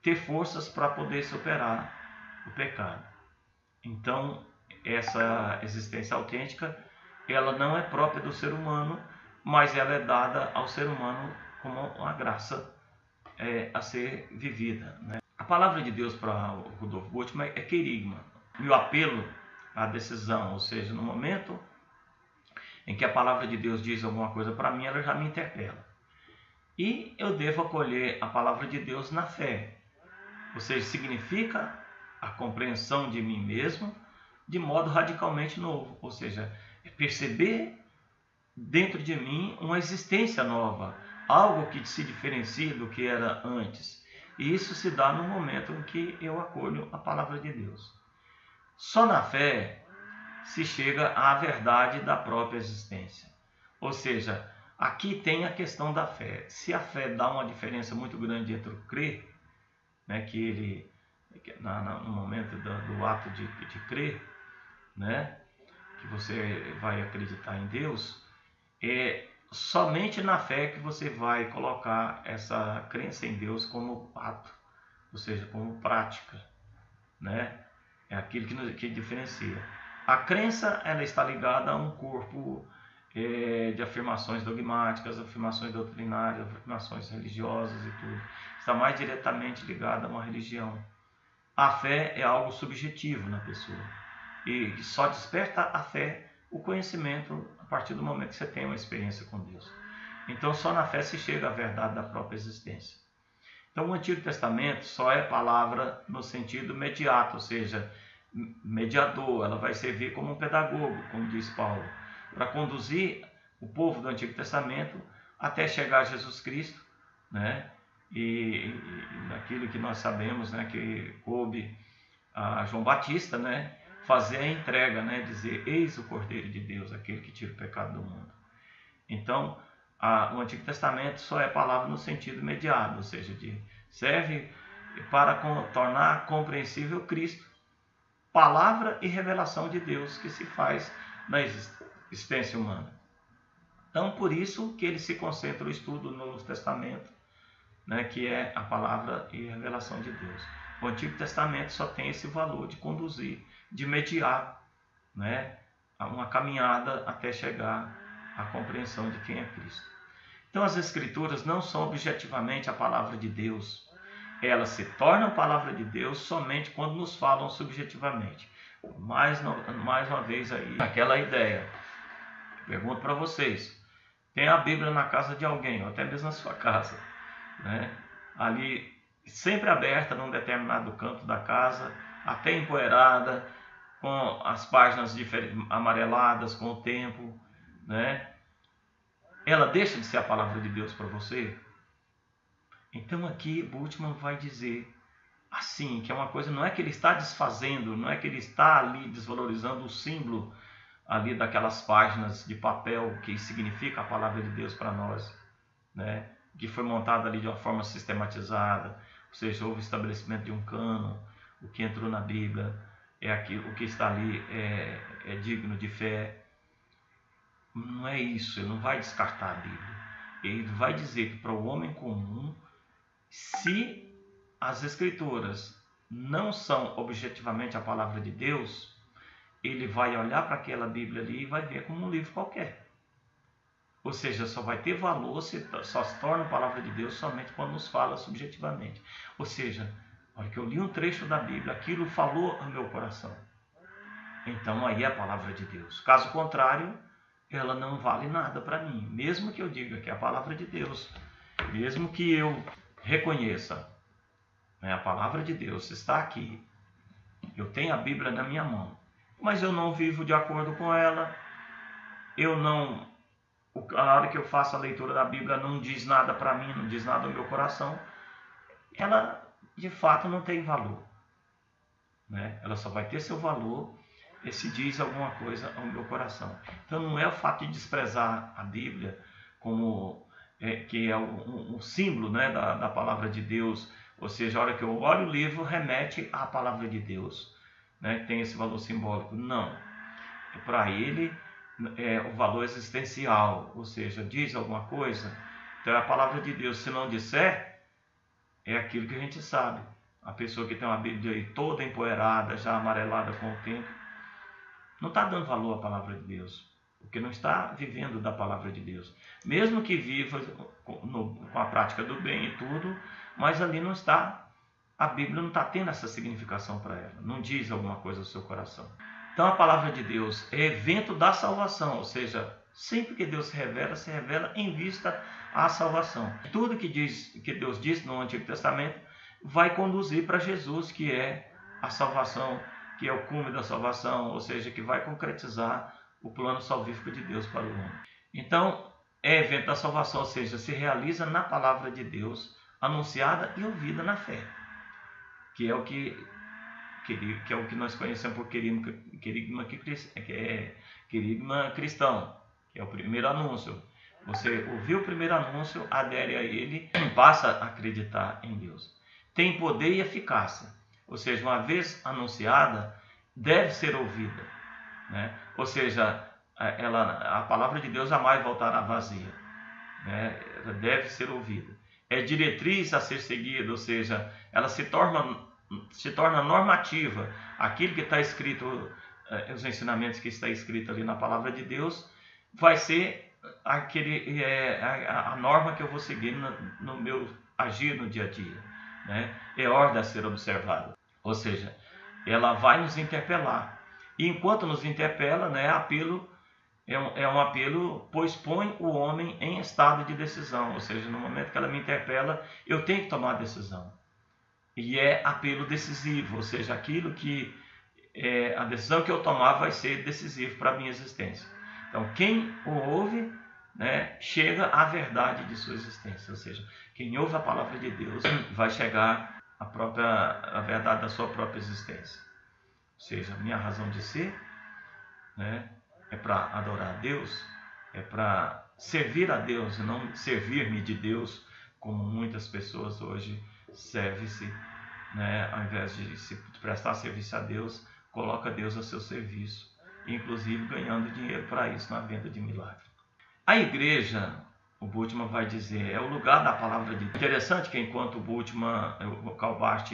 ter forças para poder superar o pecado. Então, essa existência autêntica, ela não é própria do ser humano, mas ela é dada ao ser humano como uma graça a ser vivida, né? A palavra de Deus para o Rudolf Bultmann é querigma, e o apelo à decisão, ou seja, no momento em que a palavra de Deus diz alguma coisa para mim, ela já me interpela. E eu devo acolher a palavra de Deus na fé, ou seja, significa a compreensão de mim mesmo de modo radicalmente novo, ou seja, perceber dentro de mim uma existência nova, algo que se diferencia do que era antes. E isso se dá no momento em que eu acolho a palavra de Deus. Só na fé se chega à verdade da própria existência. Ou seja, Aqui tem a questão da fé. Se a fé dá uma diferença muito grande entre o crer, né, no momento do ato de crer, né, que você vai acreditar em Deus, é somente na fé que você vai colocar essa crença em Deus como ato, ou seja, como prática, né? É aquilo que diferencia. A crença, ela está ligada a um corpo de afirmações dogmáticas, afirmações doutrinárias, afirmações religiosas e tudo. Está mais diretamente ligada a uma religião. A fé é algo subjetivo na pessoa e só desperta a fé o conhecimento a partir do momento que você tem uma experiência com Deus. Então só na fé se chega à verdade da própria existência. Então o Antigo Testamento só é palavra no sentido imediato, ou seja, mediador. Ela vai servir como um pedagogo, como diz Paulo, para conduzir o povo do Antigo Testamento até chegar a Jesus Cristo, né? E naquilo que nós sabemos, né, que coube a João Batista, né, fazer a entrega, né, dizer: eis o Cordeiro de Deus, aquele que tira o pecado do mundo. Então, o Antigo Testamento só é palavra no sentido imediato, ou seja, serve para tornar compreensível Cristo, palavra e revelação de Deus que se faz na existência humana. Então, por isso que ele se concentra o estudo no Novo Testamento, né, que é a palavra e a revelação de Deus. O Antigo Testamento só tem esse valor de conduzir, de mediar, né, uma caminhada até chegar à compreensão de quem é Cristo. Então as Escrituras não são objetivamente a palavra de Deus. Elas se tornam palavra de Deus somente quando nos falam subjetivamente. Mais uma vez aí, aquela ideia. Pergunto para vocês. Tem a Bíblia na casa de alguém, ou até mesmo na sua casa, né? Ali, sempre aberta num determinado canto da casa, até empoeirada, com as páginas amareladas com o tempo, né? Ela deixa de ser a palavra de Deus para você? Então aqui Bultmann vai dizer assim, que é uma coisa, não é que ele está desfazendo, não é que ele está ali desvalorizando o símbolo ali daquelas páginas de papel que significa a palavra de Deus para nós, né? Que foi montada ali de uma forma sistematizada, ou seja, houve estabelecimento de um cânon, o que entrou na Bíblia é aquilo, o que está ali é digno de fé. Não é isso, ele não vai descartar a Bíblia. Ele vai dizer que para o homem comum, se as Escrituras não são objetivamente a palavra de Deus, ele vai olhar para aquela Bíblia ali e vai ver como um livro qualquer. Ou seja, só vai ter valor, só se torna a palavra de Deus somente quando nos fala subjetivamente. Ou seja, na hora que eu li um trecho da Bíblia, aquilo falou ao meu coração. Então aí é a palavra de Deus. Caso contrário, ela não vale nada para mim. Mesmo que eu diga que é a palavra de Deus, mesmo que eu reconheça, né, a palavra de Deus está aqui, eu tenho a Bíblia na minha mão, mas eu não vivo de acordo com ela, a hora que eu faço a leitura da Bíblia não diz nada para mim, não diz nada ao meu coração, ela de fato não tem valor, né? Ela só vai ter seu valor se diz alguma coisa ao meu coração. Então não é o fato de desprezar a Bíblia como que é um símbolo, né, da palavra de Deus, ou seja, a hora que eu olho o livro remete à palavra de Deus, né, que tem esse valor simbólico. Não, para ele é o valor existencial, ou seja, diz alguma coisa, então é a palavra de Deus. Se não disser, é aquilo que a gente sabe. A pessoa que tem uma Bíblia aí toda empoeirada, já amarelada com o tempo, não está dando valor à palavra de Deus, porque não está vivendo da palavra de Deus. Mesmo que viva com a prática do bem e tudo, mas ali não está, a Bíblia não está tendo essa significação para ela, não diz alguma coisa ao seu coração. Então a palavra de Deus é evento da salvação, ou seja, sempre que Deus se revela em vista à salvação. Tudo que Deus diz no Antigo Testamento vai conduzir para Jesus, que é a salvação, que é o cume da salvação, ou seja, que vai concretizar o plano salvífico de Deus para o homem. Então, é evento da salvação, ou seja, se realiza na palavra de Deus, anunciada e ouvida na fé, que é o que nós conhecemos por querigma cristão, que é o primeiro anúncio. Você ouviu o primeiro anúncio, adere a ele, passa a acreditar em Deus. Tem poder e eficácia, ou seja, uma vez anunciada, deve ser ouvida, né? Ou seja, a palavra de Deus jamais voltará vazia, né? Ela deve ser ouvida. É diretriz a ser seguida, ou seja, ela se torna normativa. Aquilo que está escrito, os ensinamentos que está escrito ali na palavra de Deus, vai ser a norma que eu vou seguir no meu agir no dia a dia, né? É ordem a ser observada, ou seja, ela vai nos interpelar. E enquanto nos interpela, né, é um apelo, pois põe o homem em estado de decisão, ou seja, no momento que ela me interpela, eu tenho que tomar a decisão. E é apelo decisivo, ou seja, aquilo que a decisão que eu tomar vai ser decisivo para a minha existência. Então, quem o ouve, né, chega à verdade de sua existência, ou seja, quem ouve a palavra de Deus vai chegar à verdade da sua própria existência. Ou seja, a minha razão de ser, né, é para adorar a Deus, é para servir a Deus e não servir-me de Deus, como muitas pessoas hoje servem-se, né, ao invés de se prestar serviço a Deus, coloca Deus a seu serviço, inclusive ganhando dinheiro para isso na venda de milagre. A igreja, o Bultmann vai dizer, é o lugar da palavra de Deus. Interessante que enquanto o Calbart,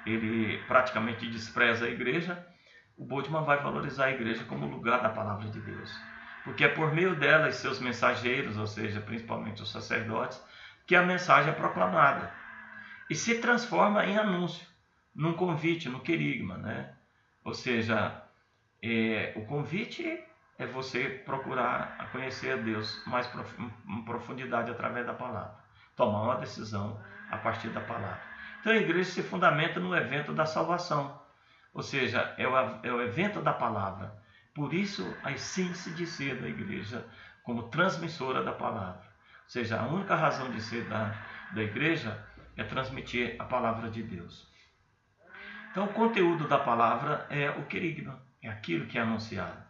ele praticamente despreza a igreja, o Bultmann vai valorizar a igreja como lugar da palavra de Deus. Porque é por meio dela e seus mensageiros, ou seja, principalmente os sacerdotes, que a mensagem é proclamada. E se transforma em anúncio, num convite, no querigma, né? Ou seja, o convite é você procurar conhecer a Deus mais em profundidade através da palavra. Tomar uma decisão a partir da palavra. Então a igreja se fundamenta no evento da salvação. Ou seja, é o evento da palavra. Por isso a essência de ser da igreja como transmissora da palavra. Ou seja, a única razão de ser da igreja é transmitir a palavra de Deus. Então o conteúdo da palavra é o querigma, é aquilo que é anunciado.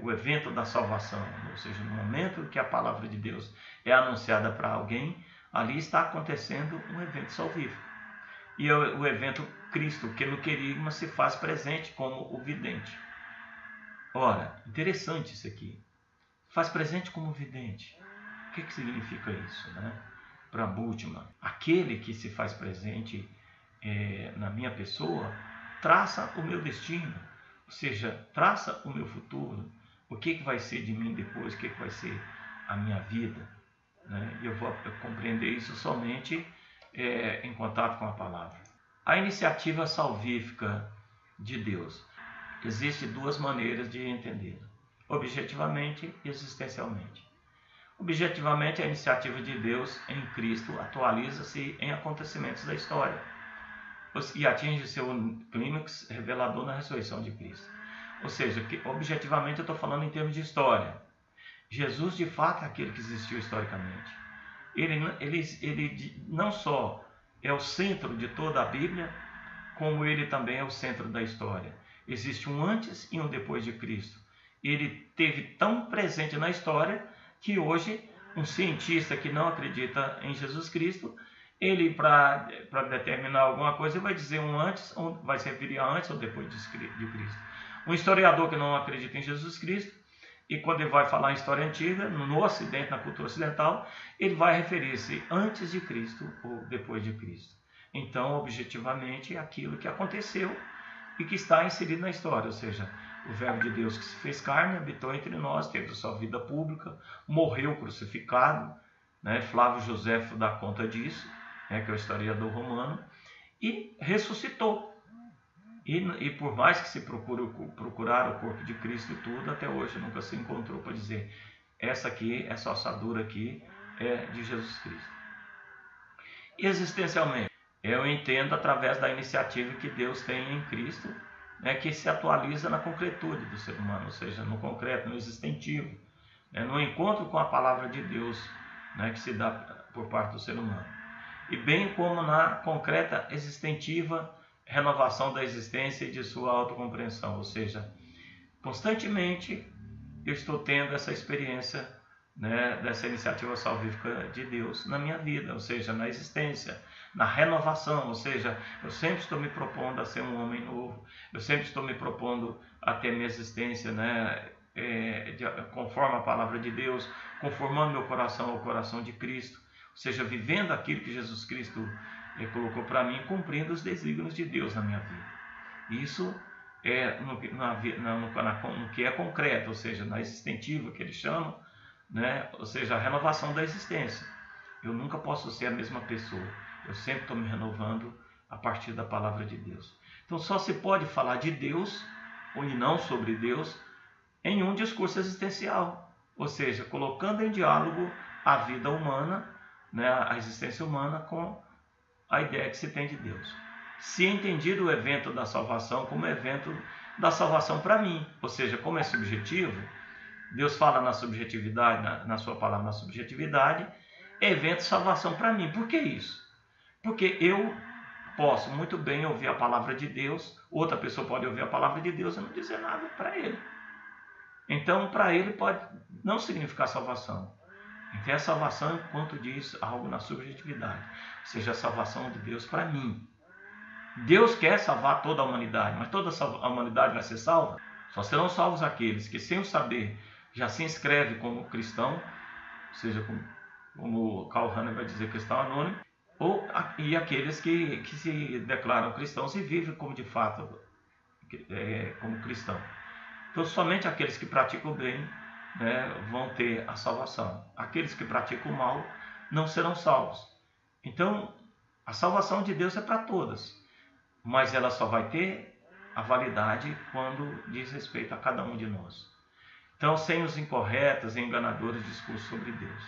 O evento da salvação, ou seja, no momento que a palavra de Deus é anunciada para alguém, ali está acontecendo um evento salvífico. E é o evento Cristo, que no querigma se faz presente como o vidente. Ora, interessante isso aqui. Faz presente como vidente. O que significa isso, né? Para Bultmann, aquele que se faz presente na minha pessoa, traça o meu destino. Ou seja, traça o meu futuro, o que vai ser de mim depois, o que vai ser a minha vida, né? E eu vou compreender isso somente em contato com a palavra. A iniciativa salvífica de Deus. Existem duas maneiras de entendê-la: objetivamente e existencialmente. Objetivamente, a iniciativa de Deus em Cristo atualiza-se em acontecimentos da história e atinge seu clímax revelador na ressurreição de Cristo. Ou seja, que objetivamente eu estou falando em termos de história. Jesus de fato é aquele que existiu historicamente. Ele não só é o centro de toda a Bíblia, como ele também é o centro da história. Existe um antes e um depois de Cristo. Ele teve tão presente na história que hoje um cientista que não acredita em Jesus Cristo, ele, para determinar alguma coisa, vai dizer vai se referir a antes ou depois de Cristo. Um historiador que não acredita em Jesus Cristo, e quando ele vai falar em história antiga, no Ocidente, na cultura ocidental, ele vai referir-se antes de Cristo ou depois de Cristo. Então, objetivamente, é aquilo que aconteceu e que está inserido na história, ou seja, o Verbo de Deus que se fez carne, habitou entre nós, teve sua vida pública, morreu crucificado, né? Flávio Joséfo dá conta disso, que é o historiador romano, e ressuscitou. E por mais que se procurar o corpo de Cristo e tudo, até hoje nunca se encontrou para dizer essa ossadura aqui é de Jesus Cristo. Existencialmente, eu entendo através da iniciativa que Deus tem em Cristo, que se atualiza na concretude do ser humano, ou seja, no concreto, no existentivo, no encontro com a palavra de Deus, que se dá por parte do ser humano. E bem como na concreta existentiva renovação da existência e de sua autocompreensão, ou seja, constantemente eu estou tendo essa experiência né, dessa iniciativa salvífica de Deus na minha vida, ou seja, na existência, na renovação, ou seja, eu sempre estou me propondo a ser um homem novo, eu sempre estou me propondo a ter minha existência, né, conforme a palavra de Deus, conformando meu coração ao coração de Cristo, ou seja, vivendo aquilo que Jesus Cristo colocou para mim, cumprindo os desígnios de Deus na minha vida. Isso é no que é concreto, ou seja, na existentiva que ele chama, né? Ou seja, a renovação da existência. Eu nunca posso ser a mesma pessoa, eu sempre estou me renovando a partir da palavra de Deus. Então só se pode falar de Deus, ou não sobre Deus, em um discurso existencial, ou seja, colocando em diálogo a vida humana, né, a existência humana, com a ideia que se tem de Deus. Se entendido o evento da salvação como evento da salvação para mim, ou seja, como é subjetivo, Deus fala na subjetividade, na sua palavra na subjetividade, é evento de salvação para mim. Por que isso? Porque eu posso muito bem ouvir a palavra de Deus, outra pessoa pode ouvir a palavra de Deus e não dizer nada para ele. Então, para ele pode não significar salvação. Então, a salvação enquanto diz algo na subjetividade, ou seja, a salvação de Deus para mim. Deus quer salvar toda a humanidade, mas toda a humanidade vai ser salva? Só serão salvos aqueles que, sem o saber, já se inscreve como cristão, ou seja, como Karl Rahner vai dizer, cristão anônimo, e aqueles que se declaram cristãos e vivem como de fato como cristão. Então, somente aqueles que praticam o bem, né, vão ter a salvação. Aqueles que praticam o mal não serão salvos. Então, a salvação de Deus é para todas, mas ela só vai ter a validade quando diz respeito a cada um de nós. Então, sem os incorretos e enganadores discursos sobre Deus.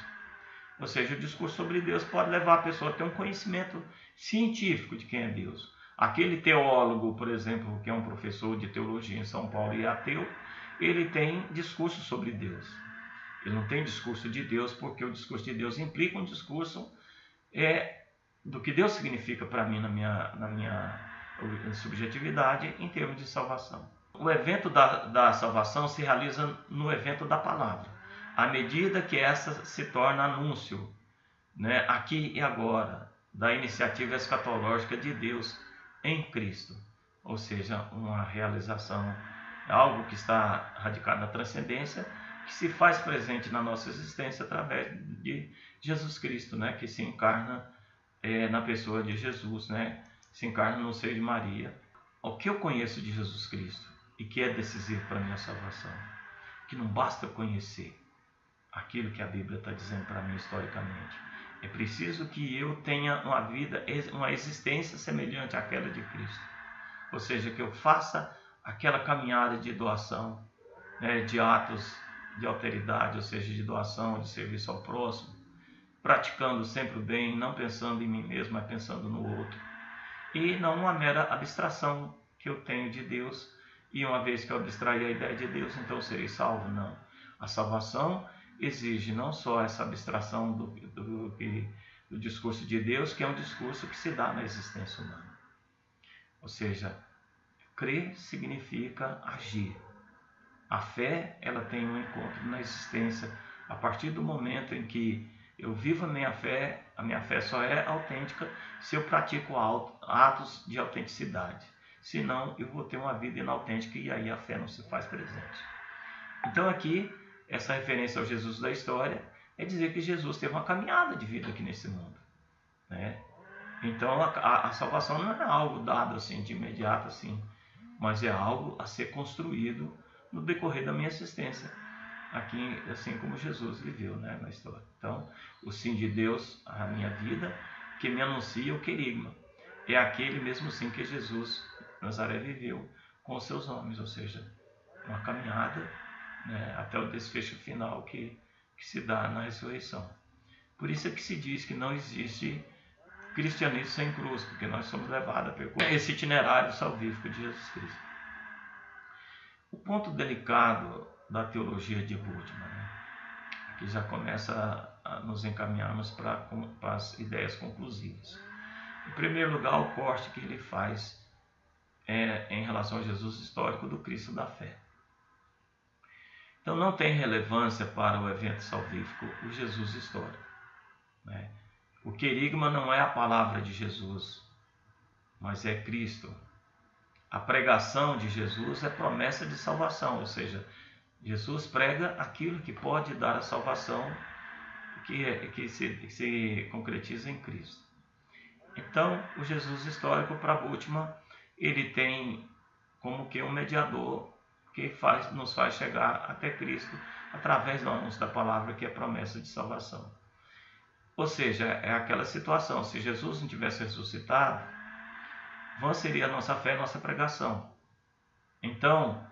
Ou seja, o discurso sobre Deus pode levar a pessoa a ter um conhecimento científico de quem é Deus. Aquele teólogo, por exemplo, que é um professor de teologia em São Paulo e é ateu, ele tem discurso sobre Deus. Ele não tem discurso de Deus, porque o discurso de Deus implica um discurso do que Deus significa para mim na minha subjetividade em termos de salvação. O evento da salvação se realiza no evento da palavra, à medida que essa se torna anúncio, né, aqui e agora, da iniciativa escatológica de Deus em Cristo, ou seja, uma realização, algo que está radicado na transcendência, que se faz presente na nossa existência através de Jesus Cristo, né, que se encarna na pessoa de Jesus, né, se encarna no seio de Maria. O que eu conheço de Jesus Cristo e que é decisivo para a minha salvação, que não basta eu conhecer aquilo que a Bíblia está dizendo para mim historicamente, é preciso que eu tenha uma vida, uma existência semelhante àquela de Cristo, ou seja, que eu faça aquela caminhada de doação, né, de atos de alteridade, ou seja, de doação, de serviço ao próximo, praticando sempre o bem, não pensando em mim mesmo, mas pensando no outro, e não uma mera abstração que eu tenho de Deus, e uma vez que eu abstrair a ideia de Deus, então eu serei salvo. Não. A salvação exige não só essa abstração do discurso de Deus, que é um discurso que se dá na existência humana. Ou seja, crer significa agir. A fé, ela tem um encontro na existência. A partir do momento em que eu vivo a minha fé só é autêntica se eu pratico atos de autenticidade. Senão, eu vou ter uma vida inautêntica e aí a fé não se faz presente. Então, aqui, essa referência ao Jesus da história é dizer que Jesus teve uma caminhada de vida aqui nesse mundo, né? Então, a salvação não é algo dado assim de imediato, assim, mas é algo a ser construído no decorrer da minha existência, aqui, assim como Jesus viveu, né, na história. Então, o sim de Deus à minha vida, que me anuncia o querigma, é aquele mesmo sim que Jesus Nazaré viveu com os seus homens, ou seja, uma caminhada, né, até o desfecho final que se dá na ressurreição. Por isso é que se diz que não existe cristianismo sem cruz, porque nós somos levados a percorrer esse itinerário salvífico de Jesus Cristo. O ponto delicado da teologia de Bultmann, né, que já começa a nos encaminharmos para as ideias conclusivas. Em primeiro lugar, o corte que ele faz em relação a Jesus histórico do Cristo da fé. Então não tem relevância para o evento salvífico o Jesus histórico, né? O querigma não é a palavra de Jesus, mas é Cristo. A pregação de Jesus é promessa de salvação, ou seja, Jesus prega aquilo que pode dar a salvação, que se concretiza em Cristo. Então, o Jesus histórico, para Bultmann, ele tem como que um mediador que nos faz chegar até Cristo através do anúncio da palavra, que é promessa de salvação. Ou seja, é aquela situação, se Jesus não tivesse ressuscitado, vã seria a nossa fé, a nossa pregação. Então,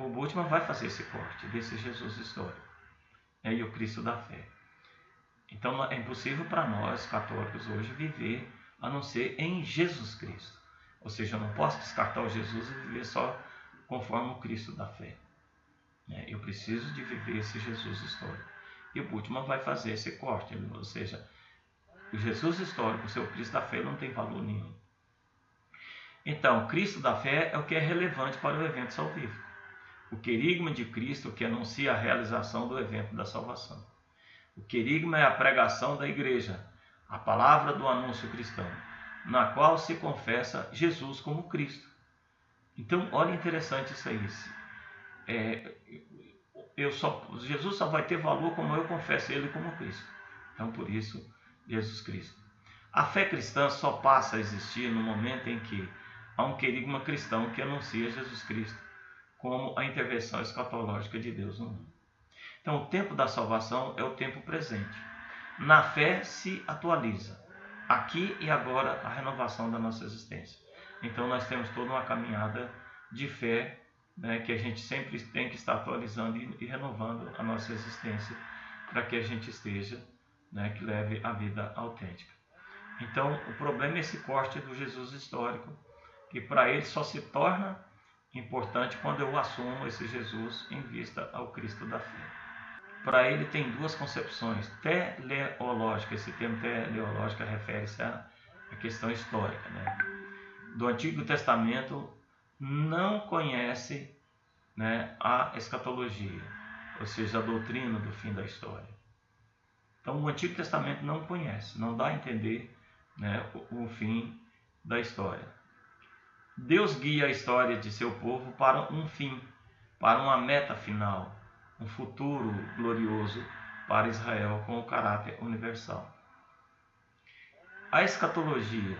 o Bultmann vai fazer esse corte desse Jesus histórico, e o Cristo da fé. Então, é impossível para nós, católicos, hoje, viver a não ser em Jesus Cristo. Ou seja, eu não posso descartar o Jesus e viver só conforme o Cristo da fé. Eu preciso de viver esse Jesus histórico. E o Bultmann vai fazer esse corte, ou seja, o Jesus histórico, o seu Cristo da fé, não tem valor nenhum. Então, o Cristo da fé é o que é relevante para o evento salvífico. O querigma de Cristo que anuncia a realização do evento da salvação. O querigma é a pregação da igreja, a palavra do anúncio cristão, na qual se confessa Jesus como Cristo. Então, olha interessante isso aí. Jesus só vai ter valor como eu confesso Ele como Cristo. Então, por isso, Jesus Cristo. A fé cristã só passa a existir no momento em que há um querigma cristão que anuncia Jesus Cristo como a intervenção escatológica de Deus no mundo. Então, o tempo da salvação é o tempo presente. Na fé se atualiza, aqui e agora, a renovação da nossa existência. Então, nós temos toda uma caminhada de fé, né, que a gente sempre tem que estar atualizando e renovando a nossa existência para que a gente esteja, né, que leve a vida autêntica. Então, o problema é esse corte do Jesus histórico, que para ele só se torna importante quando eu assumo esse Jesus em vista ao Cristo da fé. Para ele tem duas concepções, teleológica. Esse termo teleológica refere-se à questão histórica, né? Do Antigo Testamento não conhece, né, a escatologia, ou seja, a doutrina do fim da história. Então o Antigo Testamento não conhece, não dá a entender, né, o fim da história. Deus guia a história de seu povo para um fim, para uma meta final, um futuro glorioso para Israel com o caráter universal. A escatologia,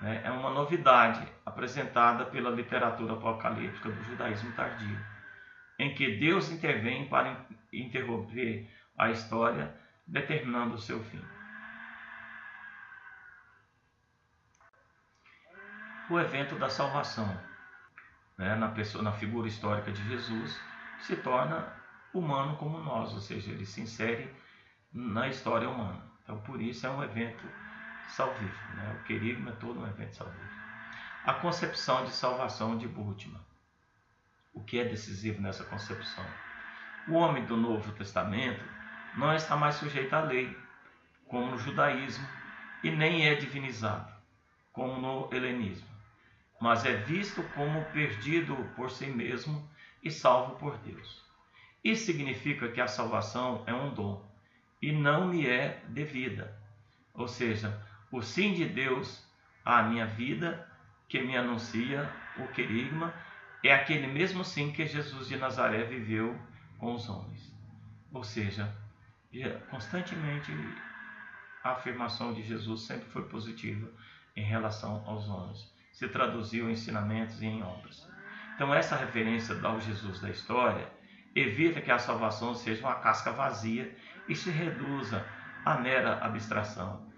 né, é uma novidade apresentada pela literatura apocalíptica do judaísmo tardio, em que Deus intervém para interromper a história, determinando o seu fim. O evento da salvação, né, na figura histórica de Jesus, se torna humano como nós, ou seja, ele se insere na história humana. Então, por isso é um evento salvífico, né? O querigma é todo um evento salvífico. A concepção de salvação de Bultmann. O que é decisivo nessa concepção? O homem do Novo Testamento não está mais sujeito à lei, como no judaísmo, e nem é divinizado, como no helenismo, mas é visto como perdido por si mesmo e salvo por Deus. Isso significa que a salvação é um dom e não me é devida. Ou seja, o sim de Deus à minha vida, que me anuncia o querigma, é aquele mesmo sim que Jesus de Nazaré viveu com os homens. Ou seja, constantemente a afirmação de Jesus sempre foi positiva em relação aos homens. Se traduziu em ensinamentos e em obras. Então essa referência ao Jesus da história evita que a salvação seja uma casca vazia e se reduza a mera abstração.